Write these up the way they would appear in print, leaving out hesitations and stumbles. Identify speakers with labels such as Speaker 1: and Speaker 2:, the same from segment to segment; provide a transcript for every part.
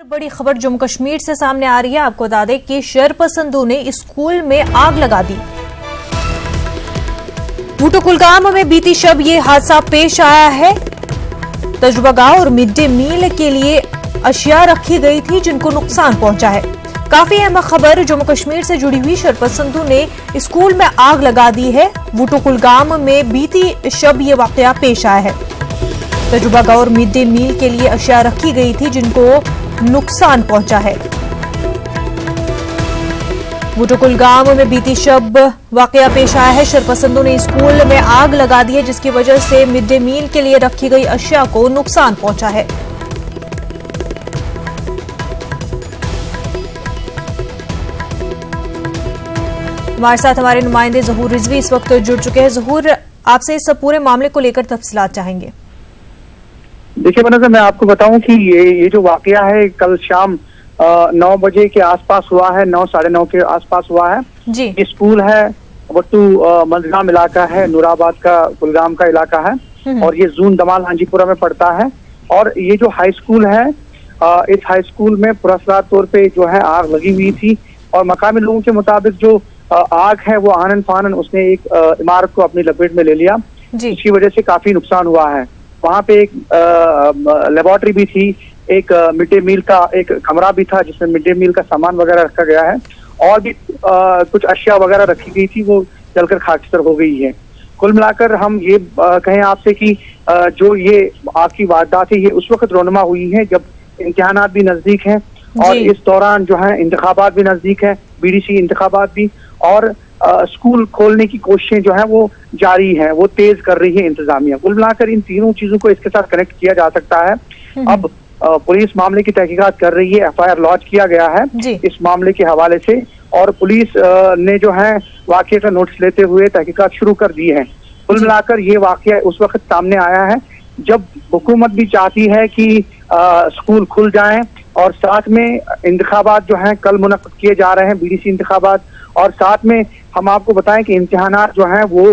Speaker 1: बड़ी खबर जम्मू कश्मीर से सामने आ रही है। आपको बता दें कि शरपसंदों ने स्कूल में आग लगा दी। बूटो कुलगाम में बीती शब ये हादसा पेश आया है। तजुर्बागाह और मिड डे मील के लिए अशिया रखी गई थी जिनको नुकसान पहुंचा है। काफी अहम खबर जम्मू कश्मीर से जुड़ी हुई। शरपसंदों ने स्कूल में आग लगा दी है। बूटो कुलगाम में बीती शब ये वाकया पेश आया है। तजुर्बागाह और मिड डे मील के लिए अशिया रखी गई थी जिनको नुकसान पहुंचा है। बूटो कुलगाम में बीती शब वाकया पेश आया है। शरपसंदों ने स्कूल में आग लगा दी है जिसकी वजह से मिड डे मील के लिए रखी गई अशिया को नुकसान पहुंचा है। हमारे साथ हमारे नुमाइंदे ज़हूर रिजवी इस वक्त जुड़ चुके हैं। ज़हूर, आपसे इस पूरे मामले को लेकर तफसीलात चाहेंगे।
Speaker 2: देखिए बनज़र, मैं आपको बताऊं कि ये जो वाकया है कल शाम 9 बजे के आसपास हुआ है। 9 साढ़े 9 के आसपास हुआ है जी। ये स्कूल है वट्टू मंजगाम इलाका है, नूराबाद का कुलगाम का इलाका है और ये जून दमाल हांजीपुरा में पड़ता है। और ये जो हाई स्कूल है, इस हाई स्कूल में पुरस्कार तौर पे जो है आग लगी हुई थी और मकामी लोगों के मुताबिक जो आग है वो आनन फानन उसने एक इमारत को अपनी लपेट में ले लिया, जिसकी वजह से काफी नुकसान हुआ है। वहाँ पे एक लेबोरेटरी भी थी, एक मिड डे मील का एक कमरा भी था जिसमें मिड डे मील का सामान वगैरह रखा गया है और भी कुछ अशिया वगैरह रखी गई थी, वो जलकर खाकसर हो गई है। कुल मिलाकर हम ये कहें आपसे कि जो ये आग की वारदात है ये उस वक्त रोनुमा हुई है जब इम्तिहानात भी नजदीक हैं और इस दौरान जो है इंतखाबात भी नजदीक है, बीडीसी इंतखाबात भी, और स्कूल खोलने की कोशिशें जो है वो जारी है, वो तेज कर रही है इंतजामिया। कुल मिलाकर इन तीनों चीजों को इसके साथ कनेक्ट किया जा सकता है। अब पुलिस मामले की तहकीकात कर रही है, एफआईआर लॉन्च किया गया है इस मामले के हवाले से और पुलिस ने जो है वाकये का नोटिस लेते हुए तहकीकात शुरू कर दी है। कुल मिलाकर ये वाकया उस वक्त सामने आया है जब हुकूमत भी चाहती है कि स्कूल खुल जाएं और साथ में इंतखाबात जो हैं कल मुनक्किद किए जा रहे हैं, बीडीसी इंतखाबात, और साथ में हम आपको बताएं कि इम्तिहानात जो हैं वो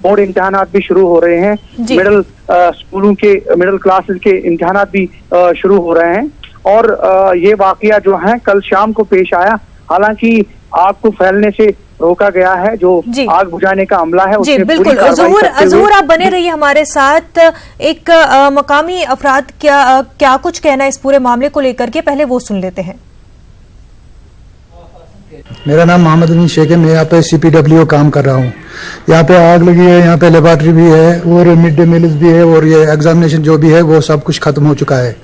Speaker 2: बोर्ड इम्तिहानात भी शुरू हो रहे हैं, मिडिल स्कूलों के मिडिल क्लासेस के इम्तिहानात भी शुरू हो रहे हैं। और ये वाकया जो है कल शाम को पेश आया। हालांकि आग को फैलने से रोका गया है, जो आग बुझाने का अमला है
Speaker 1: जी बिल्कुल। ज़हूर, आप बने रहिए हमारे साथ। एक मकामी अफराद क्या कुछ कहना है इस पूरे मामले को लेकर के, पहले वो सुन लेते हैं।
Speaker 3: मेरा नाम मोहम्मद अमीन शेख है, मैं यहाँ पे CPWO काम कर रहा हूँ। यहाँ पे आग लगी है, यहाँ पे लेबोरेटरी भी है और मिड डे मील्स भी है और ये एग्जामिनेशन जो भी है वो सब कुछ खत्म हो चुका है।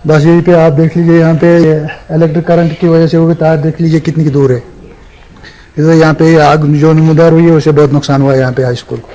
Speaker 3: बस यही पे आप देख लीजिए, यहाँ पे इलेक्ट्रिक करंट की वजह से वो तार देख लीजिए कितनी की दूर है। इधर यहाँ पे आग जो नमूदार हुई है उससे बहुत नुकसान हुआ है यहाँ पे हाई स्कूल को।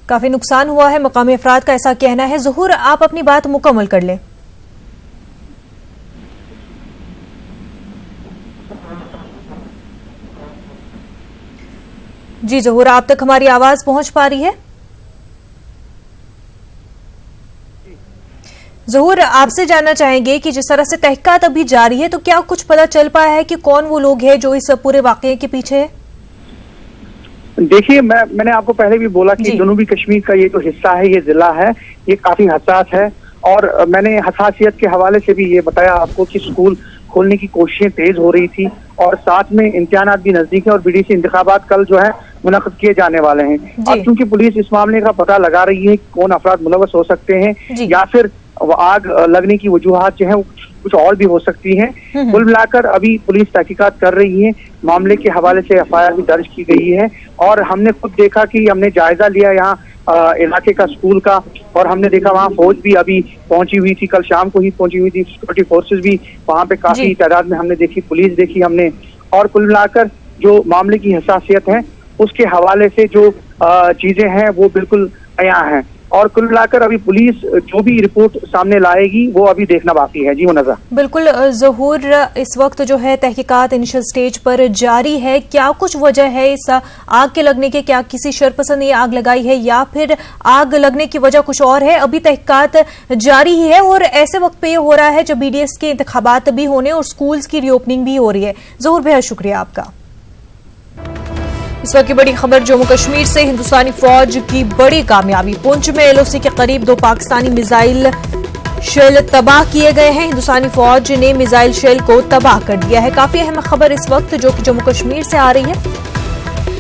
Speaker 1: काफी नुकसान हुआ है, मकामी अफराद का ऐसा कहना है। ज़हूर, आप अपनी बात मुकम्मल कर लें। जी ज़हूर, आप तक हमारी आवाज पहुंच पा रही है? ज़हूर, आपसे जानना चाहेंगे कि जिस तरह से तहकीकात अभी जारी है तो क्या कुछ पता चल पाया है कि कौन वो लोग हैं जो इस पूरे वाकये के पीछे है?
Speaker 2: देखिए, मैंने आपको पहले भी बोला कि जनूबी कश्मीर का ये जो हिस्सा है, ये जिला है, ये काफी हसास है और मैंने हसासियत के हवाले से भी ये बताया आपको कि स्कूल खोलने की कोशिशें तेज हो रही थी और साथ में इम्तिहानात भी नजदीक है और बीडीसी इंतखाबात कल जो है मुनक्किद किए जाने वाले हैं। और क्योंकि पुलिस इस मामले का पता लगा रही है कि कौन अफराद मुलव्वस हो सकते हैं या फिर आग लगने की वजूहात जो है कुछ और भी हो सकती हैं। कुल मिलाकर अभी पुलिस तहकीकात कर रही है, मामले के हवाले से एफआईआर भी दर्ज की गई है और हमने खुद देखा कि हमने जायजा लिया यहाँ इलाके का स्कूल का और हमने देखा वहाँ फौज भी अभी पहुंची हुई थी, कल शाम को ही पहुंची हुई थी, सिक्योरिटी फोर्सेस भी वहाँ पे काफी तादाद में हमने देखी, पुलिस देखी हमने। और कुल मिलाकर जो मामले की हसासियत है उसके हवाले से जो चीजें हैं वो बिल्कुल अयां हैं और कुल मिलाकर अभी पुलिस जो भी रिपोर्ट सामने लाएगी वो अभी देखना बाकी है। जी मुनज़्ज़ा।
Speaker 1: बिल्कुल ज़हूर, इस वक्त जो है तहकीकात इनिशियल स्टेज पर जारी है। क्या कुछ वजह है इस आग के लगने के? क्या किसी शरपसंद ने आग लगाई है या फिर आग लगने की वजह कुछ और है? अभी तहकीकात जारी ही है और ऐसे वक्त पे ये हो रहा है जब BDS के इंतखाबात भी होने और स्कूल्स की रीओपनिंग भी हो रही है। ज़हूर, बेहद शुक्रिया आपका। इस वक्त की बड़ी खबर जम्मू कश्मीर से। हिंदुस्तानी फौज की बड़ी कामयाबी, पुंछ में LOC के करीब 2 पाकिस्तानी मिसाइल शेल तबाह किए गए हैं। हिंदुस्तानी फौज ने मिसाइल शेल को तबाह कर दिया है। काफी अहम खबर इस वक्त जो कि जम्मू कश्मीर से आ रही है।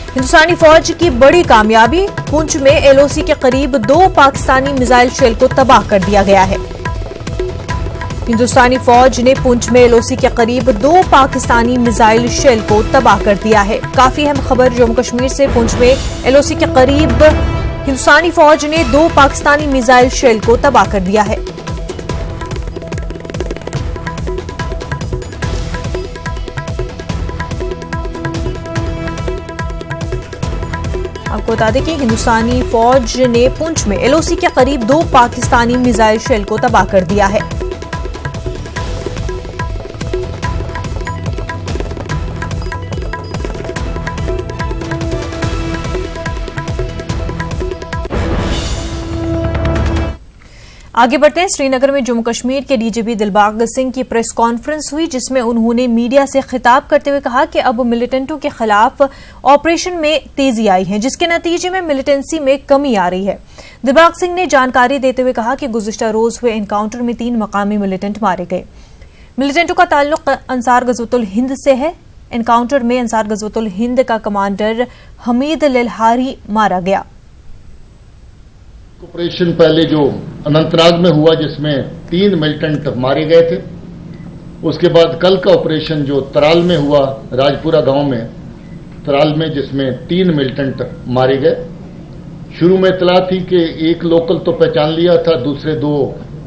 Speaker 1: हिंदुस्तानी फौज की बड़ी कामयाबी, पुंछ में एलओसी के करीब 2 पाकिस्तानी मिसाइल शेल को तबाह कर दिया गया है। हिंदुस्तानी फौज ने पुंछ में एलओसी के करीब 2 पाकिस्तानी मिसाइल शेल को तबाह कर दिया है। काफी अहम खबर जम्मू कश्मीर से, पुंछ में एलओसी के करीब हिंदुस्तानी फौज ने 2 पाकिस्तानी मिसाइल शेल को तबाह कर दिया है। आपको बता दें कि हिंदुस्तानी फौज ने पुंछ में एलओसी के करीब 2 पाकिस्तानी मिसाइल शेल को तबाह कर दिया है। आगे बढ़ते हैं। श्रीनगर में जम्मू कश्मीर के डीजीपी दिलबाग सिंह की प्रेस कॉन्फ्रेंस हुई, जिसमें उन्होंने मीडिया से खिताब करते हुए कहा कि अब मिलिटेंटों के खिलाफ ऑपरेशन में तेजी आई है, जिसके नतीजे में मिलिटेंसी में कमी आ रही है। दिलबाग सिंह ने जानकारी देते हुए कहा कि गुज़िश्ता रोज हुए एनकाउंटर में 3 मकामी मिलिटेंट मारे गए। मिलिटेंटों का ताल्लुक अंसार गज़वतुल हिंद से है। एनकाउंटर में अंसार गज़वतुल हिंद का कमांडर हमीद ललहारी मारा गया।
Speaker 4: ऑपरेशन पहले जो अनंतनाग में हुआ जिसमें 3 मिलिटेंट मारे गए थे, उसके बाद कल का ऑपरेशन जो तराल में हुआ, राजपुरा गांव में तराल में, जिसमें 3 मिलिटेंट मारे गए। शुरू में इतला थी कि एक लोकल तो पहचान लिया था, दूसरे 2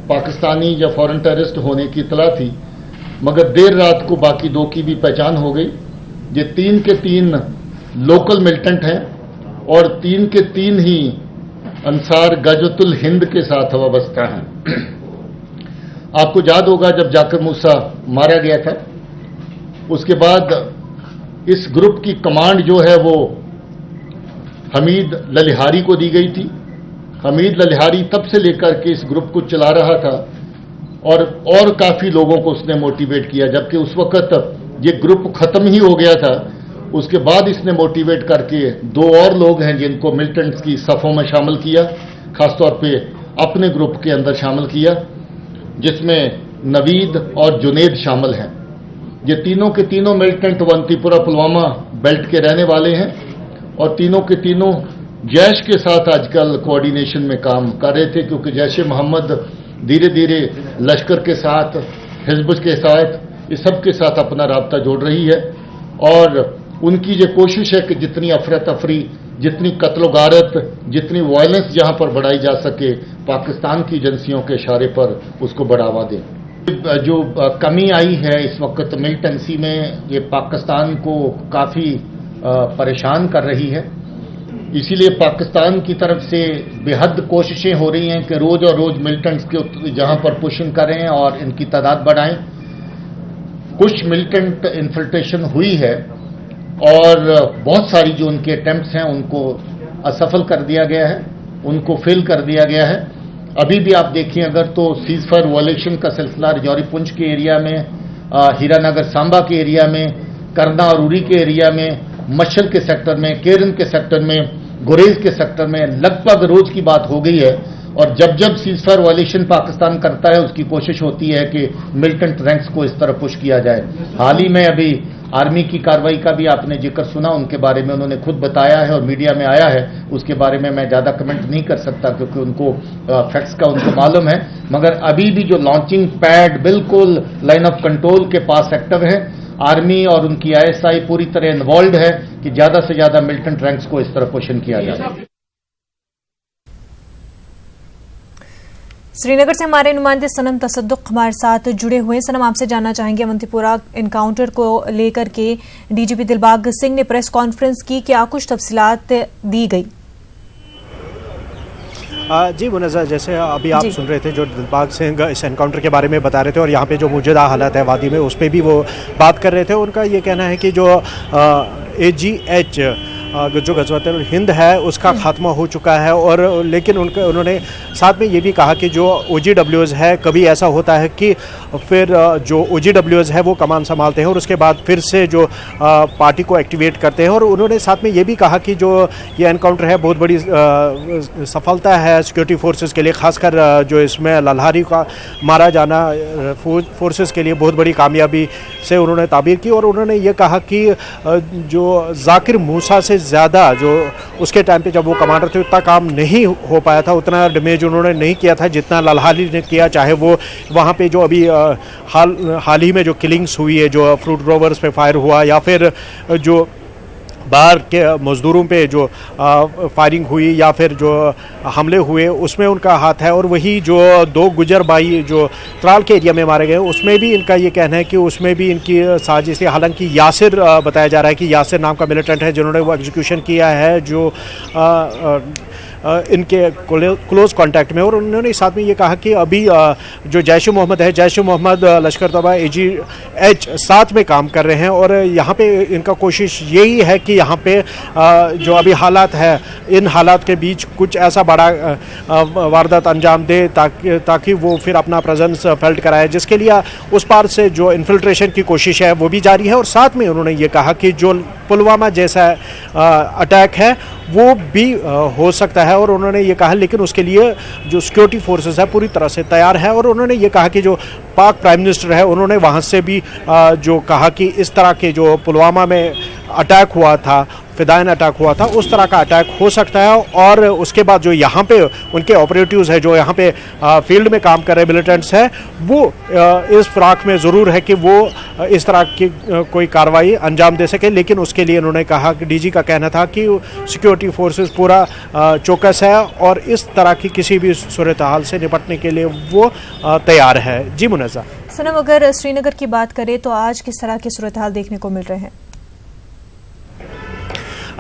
Speaker 4: पाकिस्तानी या फॉरेन टेररिस्ट होने की इतला थी, मगर देर रात को बाकी 2 की भी पहचान हो गई। ये 3 के 3 लोकल मिलिटेंट हैं और 3 के 3 ही अंसार गज़वतुल हिंद के साथ वाबस्ता हैं। आपको याद होगा जब जाकिर मूसा मारा गया था, उसके बाद इस ग्रुप की कमांड जो है वो हमीद ललिहारी को दी गई थी। हमीद ललिहारी तब से लेकर के इस ग्रुप को चला रहा था और काफी लोगों को उसने मोटिवेट किया, जबकि उस वक्त ये ग्रुप खत्म ही हो गया था। उसके बाद इसने मोटिवेट करके 2 और लोग हैं जिनको मिलिटेंट्स की सफ़ों में शामिल किया, खासतौर पे अपने ग्रुप के अंदर शामिल किया, जिसमें नवीद और जुनेद शामिल हैं। ये तीनों के तीनों मिलिटेंट अवंतीपुरा पुलवामा बेल्ट के रहने वाले हैं और तीनों के तीनों जैश के साथ आजकल कोऑर्डिनेशन में काम कर रहे थे, क्योंकि जैश मोहम्मद धीरे धीरे लश्कर के साथ, हिजब के साथ, इस सब के साथ अपना राब्ता जोड़ रही है। और उनकी ये कोशिश है कि जितनी अफरा तफरी, जितनी कत्ल गारत, जितनी वायलेंस जहां पर बढ़ाई जा सके, पाकिस्तान की एजेंसियों के इशारे पर उसको बढ़ावा दें। जो कमी आई है इस वक्त मिलिटेंसी में, ये पाकिस्तान को काफ़ी परेशान कर रही है। इसीलिए पाकिस्तान की तरफ से बेहद कोशिशें हो रही हैं कि रोज़ और रोज़ मिलिटेंट्स के जहां पर पुशिंग करें और इनकी तादाद बढ़ाएं। कुछ मिलिटेंट इन्फिल्ट्रेशन हुई है और बहुत सारी जो उनके अटेम्प्ट्स हैं उनको असफल कर दिया गया है, उनको फेल कर दिया गया है। अभी भी आप देखिए अगर तो सीज फायर वायलेशन का सिलसिला रजौरी पुंछ के एरिया में, हीरानगर सांबा के एरिया में, करना और उरी के एरिया में, मशल के सेक्टर में, केरन के सेक्टर में, गुरेज के सेक्टर में लगभग रोज की बात हो गई है। और जब जब सीज फायर वायलेशन पाकिस्तान करता है उसकी कोशिश होती है कि मिलिटेंट रैंक्स को इस तरह पुश किया जाए। हाल ही में अभी आर्मी की कार्रवाई का भी आपने जिक्र सुना, उनके बारे में उन्होंने खुद बताया है और मीडिया में आया है, उसके बारे में मैं ज्यादा कमेंट नहीं कर सकता क्योंकि उनको फैक्ट्स का उनको मालूम है। मगर अभी भी जो लॉन्चिंग पैड बिल्कुल लाइन ऑफ कंट्रोल के पास एक्टिव है, आर्मी और उनकी ISI पूरी तरह इन्वॉल्व है कि ज्यादा से ज्यादा मिलिटेंट रैंक्स को इस तरह क्वेश्चन किया जाए।
Speaker 1: श्रीनगर से हमारे नुमाइंदे सनम तसद्दुक हमारे साथ जुड़े हुए। सनम, आपसे जानना चाहेंगे अवंतीपुरा एनकाउंटर को लेकर के डीजीपी दिलबाग सिंह ने प्रेस कॉन्फ्रेंस की, क्या कुछ तफसीलात दी गई?
Speaker 5: जी मुनज़्ज़र, जैसे अभी आप सुन रहे थे जो दिलबाग सिंह इस एनकाउंटर के बारे में बता रहे थे और यहाँ पे जो मौजूदा हालात है वादी में उस पर भी वो बात कर रहे थे। उनका ये कहना है कि जो AGH जो गज़वत-उल हिंद है उसका खात्मा हो चुका है। और लेकिन उन्होंने साथ में ये भी कहा कि जो OGWs है, कभी ऐसा होता है कि फिर जो OGWs है वो कमान संभालते हैं और उसके बाद फिर से जो पार्टी को एक्टिवेट करते हैं। और उन्होंने साथ में ये भी कहा कि जो ये एनकाउंटर है बहुत बड़ी सफलता है सिक्योरिटी फोर्सेस के लिए, खासकर जो इसमें लल्हारी का मारा जाना फोर्सेस के लिए बहुत बड़ी कामयाबी से उन्होंने ताबीर की। और उन्होंने ये कहा कि जो जाकिर मूसा से ज़्यादा जो उसके टाइम पे जब वो कमांडर थे उतना काम नहीं हो पाया था, उतना डैमेज उन्होंने नहीं किया था जितना लल्हारी ने किया। चाहे वो वहाँ पे जो अभी हाल ही में जो किलिंग्स हुई है, जो फ्रूट ग्रोवर्स पे फायर हुआ, या फिर जो बाहर के मज़दूरों पे जो फायरिंग हुई या फिर जो हमले हुए, उसमें उनका हाथ है। और वही जो 2 गुजर भाई जो त्राल के एरिया में मारे गए, उसमें भी इनका ये कहना है कि उसमें भी इनकी साजिश है। हालांकि यासिर बताया जा रहा है कि यासिर नाम का मिलिटेंट है जिन्होंने वो एग्जीक्यूशन किया है, जो इनके क्लोज कांटेक्ट में। और उन्होंने साथ में ये कहा कि अभी जो जैश ए मोहम्मद है, जैश ए मोहम्मद लश्कर तैयबा AGH साथ में काम कर रहे हैं। और यहाँ पे इनका कोशिश यही है कि यहाँ पे जो अभी हालात है, इन हालात के बीच कुछ ऐसा बड़ा वारदात अंजाम दे ताकि वो फिर अपना प्रेजेंस फेल्ट कराए, जिसके लिए उस पार से जो इन्फिल्ट्रेशन की कोशिश है वो भी जारी है। और साथ में उन्होंने ये कहा कि जो पुलवामा जैसा अटैक है वो भी हो सकता है। और उन्होंने ये कहा लेकिन उसके लिए जो सिक्योरिटी फोर्सेस है पूरी तरह से तैयार है। और उन्होंने ये कहा कि जो पाक प्राइम मिनिस्टर है उन्होंने वहाँ से भी जो कहा कि इस तरह के जो पुलवामा में अटैक हुआ था, फिदायन अटैक हुआ था, उस तरह का अटैक हो सकता है। और उसके बाद जो यहाँ पे उनके ऑपरेटिव्स है, जो यहाँ पे फील्ड में काम कर रहे मिलिटेंट्स हैं, वो इस फिराक में ज़रूर है कि वो इस तरह की कोई कार्रवाई अंजाम दे सके। लेकिन उसके लिए उन्होंने कहा कि DG का कहना था कि सिक्योरिटी फोर्सेस पूरा चौकस है और इस तरह की किसी भी सूरत हाल से निपटने के लिए वो तैयार है। जी मुनज़्ज़ा।
Speaker 1: सनम, अगर श्रीनगर की बात करें तो आज किस तरह की सूरत हाल देखने को मिल रहे हैं?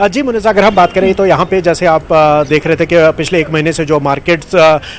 Speaker 5: जी मुनज़्ज़ा, अगर हम बात करें तो यहाँ पे जैसे आप देख रहे थे कि पिछले 1 महीने से जो मार्केट्स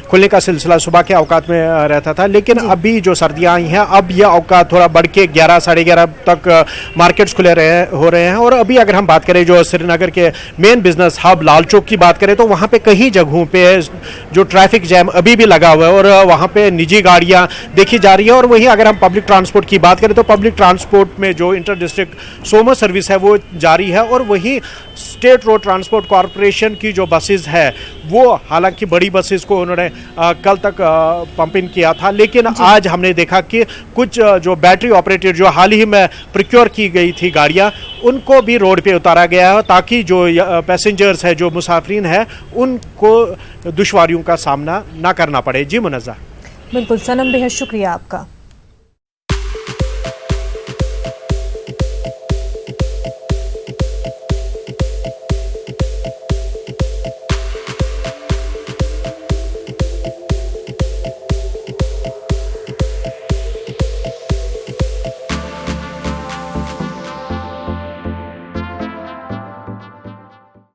Speaker 5: खुलने का सिलसिला सुबह के औकात में रहता था, लेकिन अभी जो सर्दियाँ आई हैं अब यह औकात थोड़ा बढ़ के 11 साढ़े 11 तक मार्केट्स खुले हो रहे हैं। और अभी अगर हम बात करें जो श्रीनगर के main business hub Lal Chowk की बात करें तो वहाँ पे कई जगहों पे जो ट्रैफिक जैम अभी भी लगा हुआ है और वहाँ पे निजी गाड़ियाँ देखी जा रही है। और वहीं अगर हम पब्लिक ट्रांसपोर्ट की बात करें तो पब्लिक ट्रांसपोर्ट में जो इंटर डिस्ट्रिक्ट सोमो सर्विस है वो जारी है। और वहीं स्टेट रोड ट्रांसपोर्ट कॉरपोरेशन की जो बसेस है वो हालांकि बड़ी बसेस को उन्होंने कल तक पंप इन किया था, लेकिन आज हमने देखा कि कुछ जो बैटरी ऑपरेटेड जो हाल ही में प्रोक्योर की गई थी गाड़ियां, उनको भी रोड पे उतारा गया है ताकि जो पैसेंजर्स है, जो मुसाफिरीन है, उनको दुश्वारियों का सामना ना करना पड़े। जी मुनज़्ज़ा।
Speaker 1: बिल्कुल सनम, बेहद शुक्रिया आपका।